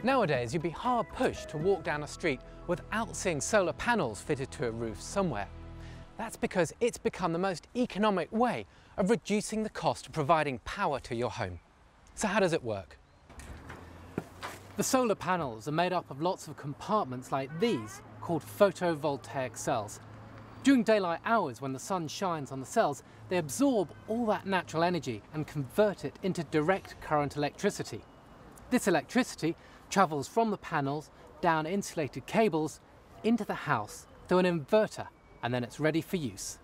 Nowadays, you'd be hard-pushed to walk down a street without seeing solar panels fitted to a roof somewhere. That's because it's become the most economic way of reducing the cost of providing power to your home. So how does it work? The solar panels are made up of lots of compartments like these, called photovoltaic cells. During daylight hours, when the sun shines on the cells, they absorb all that natural energy and convert it into direct current electricity. This electricity travels from the panels down insulated cables into the house through an inverter, and then it's ready for use.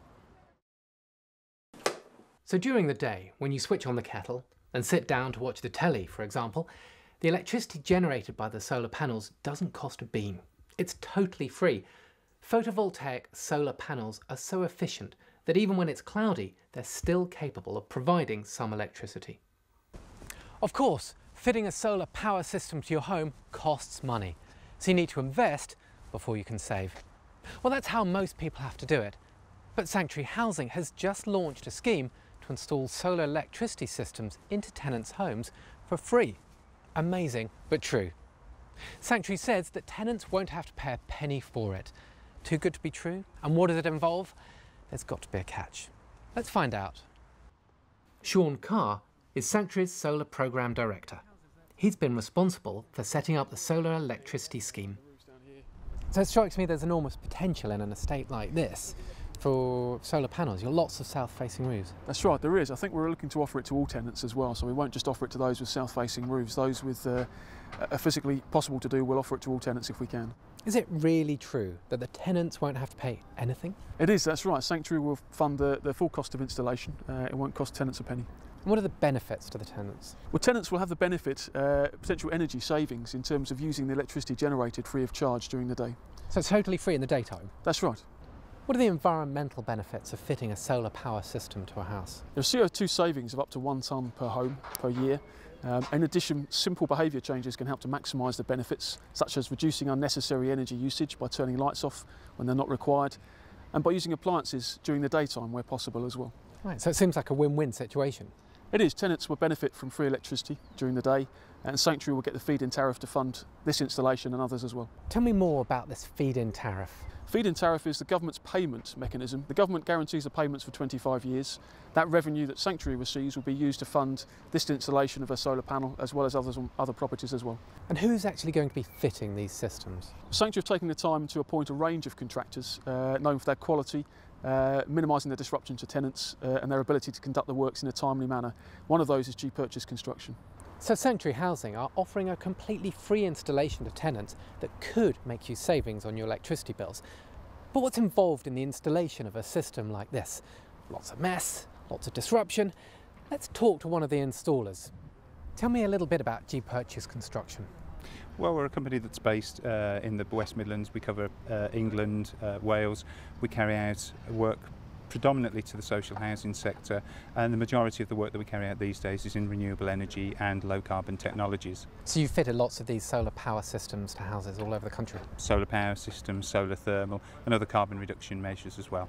So during the day, when you switch on the kettle and sit down to watch the telly, for example, the electricity generated by the solar panels doesn't cost a bean. It's totally free. Photovoltaic solar panels are so efficient that even when it's cloudy, they're still capable of providing some electricity. Of course, fitting a solar power system to your home costs money, so you need to invest before you can save. Well, that's how most people have to do it. But Sanctuary Housing has just launched a scheme to install solar electricity systems into tenants' homes for free. Amazing, but true. Sanctuary says that tenants won't have to pay a penny for it. Too good to be true? And what does it involve? There's got to be a catch. Let's find out. Sean Carr is Sanctuary's Solar Programme Director. He's been responsible for setting up the solar electricity scheme. So it strikes me there's enormous potential in an estate like this for solar panels. You've got lots of south-facing roofs. That's right, there is. I think we're looking to offer it to all tenants as well, so we won't just offer it to those with south-facing roofs. Those with are physically possible to do, we'll offer it to all tenants if we can. Is it really true that the tenants won't have to pay anything? It is, that's right. Sanctuary will fund the full cost of installation. It won't cost tenants a penny. And what are the benefits to the tenants? Well, tenants will have the benefit, potential energy savings in terms of using the electricity generated free of charge during the day. So it's totally free in the daytime? That's right. What are the environmental benefits of fitting a solar power system to a house? There's CO2 savings of up to 1 tonne per home per year. In addition, simple behaviour changes can help to maximise the benefits, such as reducing unnecessary energy usage by turning lights off when they're not required, and by using appliances during the daytime where possible as well. Right, so it seems like a win-win situation. It is. Tenants will benefit from free electricity during the day, and Sanctuary will get the feed-in tariff to fund this installation and others as well. Tell me more about this feed-in tariff. Feed-in tariff is the government's payment mechanism. The government guarantees the payments for 25 years. That revenue that Sanctuary receives will be used to fund this installation of a solar panel as well as others on other properties as well. And who's actually going to be fitting these systems? Sanctuary have taken the time to appoint a range of contractors known for their quality, minimising the disruption to tenants and their ability to conduct the works in a timely manner. One of those is G Purchase Construction. So Sanctuary Housing are offering a completely free installation to tenants that could make you savings on your electricity bills. But what's involved in the installation of a system like this? Lots of mess, lots of disruption. Let's talk to one of the installers. Tell me a little bit about G Purchase Construction. Well, we're a company that's based in the West Midlands. We cover England, Wales. We carry out work predominantly to the social housing sector, and the majority of the work that we carry out these days is in renewable energy and low carbon technologies. So you've fitted lots of these solar power systems to houses all over the country? Solar power systems, solar thermal and other carbon reduction measures as well.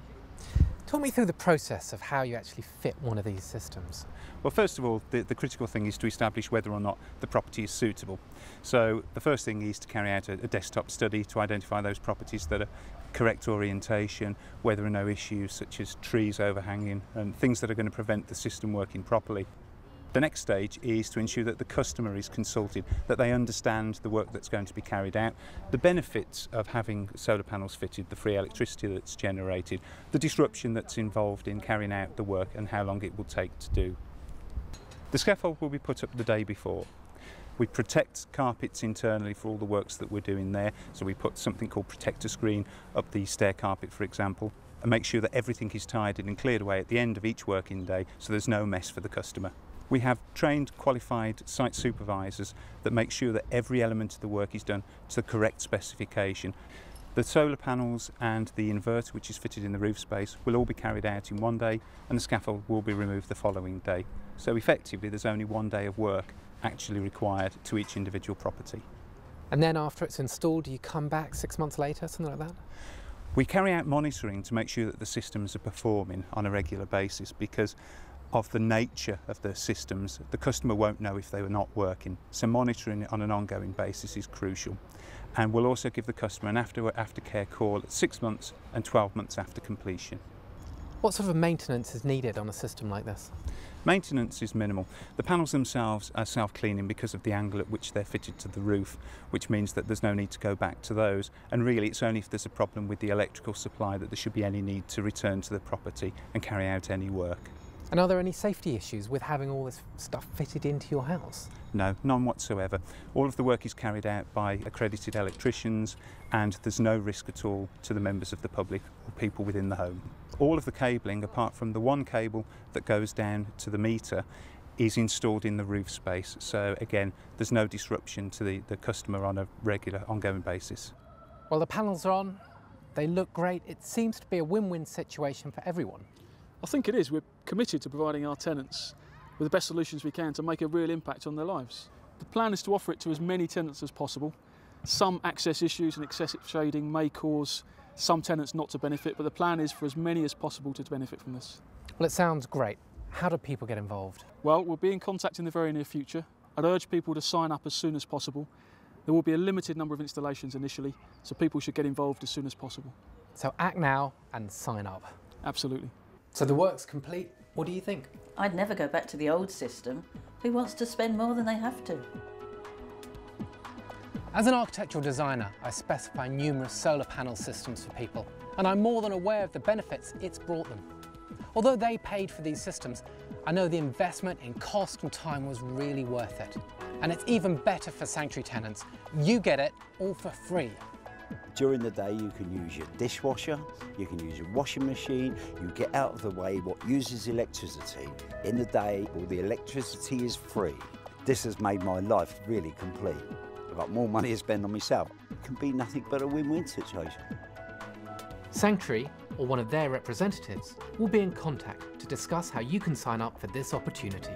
Talk me through the process of how you actually fit one of these systems. Well, first of all, the critical thing is to establish whether or not the property is suitable. So the first thing is to carry out a desktop study to identify those properties that are correct orientation, where there are no issues such as trees overhanging and things that are going to prevent the system working properly. The next stage is to ensure that the customer is consulted, that they understand the work that's going to be carried out, the benefits of having solar panels fitted, the free electricity that's generated, the disruption that's involved in carrying out the work and how long it will take to do. The scaffold will be put up the day before. We protect carpets internally for all the works that we're doing there, so we put something called protector screen up the stair carpet, for example, and make sure that everything is tidied and cleared away at the end of each working day so there's no mess for the customer. We have trained, qualified site supervisors that make sure that every element of the work is done to the correct specification. The solar panels and the inverter, which is fitted in the roof space, will all be carried out in one day, and the scaffold will be removed the following day. So effectively there's only one day of work actually required to each individual property. And then after it's installed, do you come back 6 months later, something like that? We carry out monitoring to make sure that the systems are performing on a regular basis, because of the nature of the systems, the customer won't know if they were not working. So monitoring it on an ongoing basis is crucial. And we'll also give the customer an aftercare call at 6 months and 12 months after completion. What sort of maintenance is needed on a system like this? Maintenance is minimal. The panels themselves are self-cleaning because of the angle at which they're fitted to the roof, which means that there's no need to go back to those. And really it's only if there's a problem with the electrical supply that there should be any need to return to the property and carry out any work. And are there any safety issues with having all this stuff fitted into your house? No, none whatsoever. All of the work is carried out by accredited electricians and there's no risk at all to the members of the public or people within the home. All of the cabling, apart from the one cable that goes down to the meter, is installed in the roof space. So again, there's no disruption to the customer on a regular, ongoing basis. Well, the panels are on, they look great. It seems to be a win-win situation for everyone. I think it is. We're committed to providing our tenants with the best solutions we can to make a real impact on their lives. The plan is to offer it to as many tenants as possible. Some access issues and excessive shading may cause some tenants not to benefit, but the plan is for as many as possible to benefit from this. Well, it sounds great. How do people get involved? Well, we'll be in contact in the very near future. I'd urge people to sign up as soon as possible. There will be a limited number of installations initially, so people should get involved as soon as possible. So act now and sign up. Absolutely. So the work's complete. What do you think? I'd never go back to the old system. Who wants to spend more than they have to? As an architectural designer, I specify numerous solar panel systems for people, and I'm more than aware of the benefits it's brought them. Although they paid for these systems, I know the investment in cost and time was really worth it. And it's even better for Sanctuary tenants. You get it all for free. During the day you can use your dishwasher, you can use your washing machine, you get out of the way what uses electricity. In the day, all the electricity is free. This has made my life really complete. I've got more money to spend on myself. It can be nothing but a win-win situation. Sanctuary, or one of their representatives, will be in contact to discuss how you can sign up for this opportunity.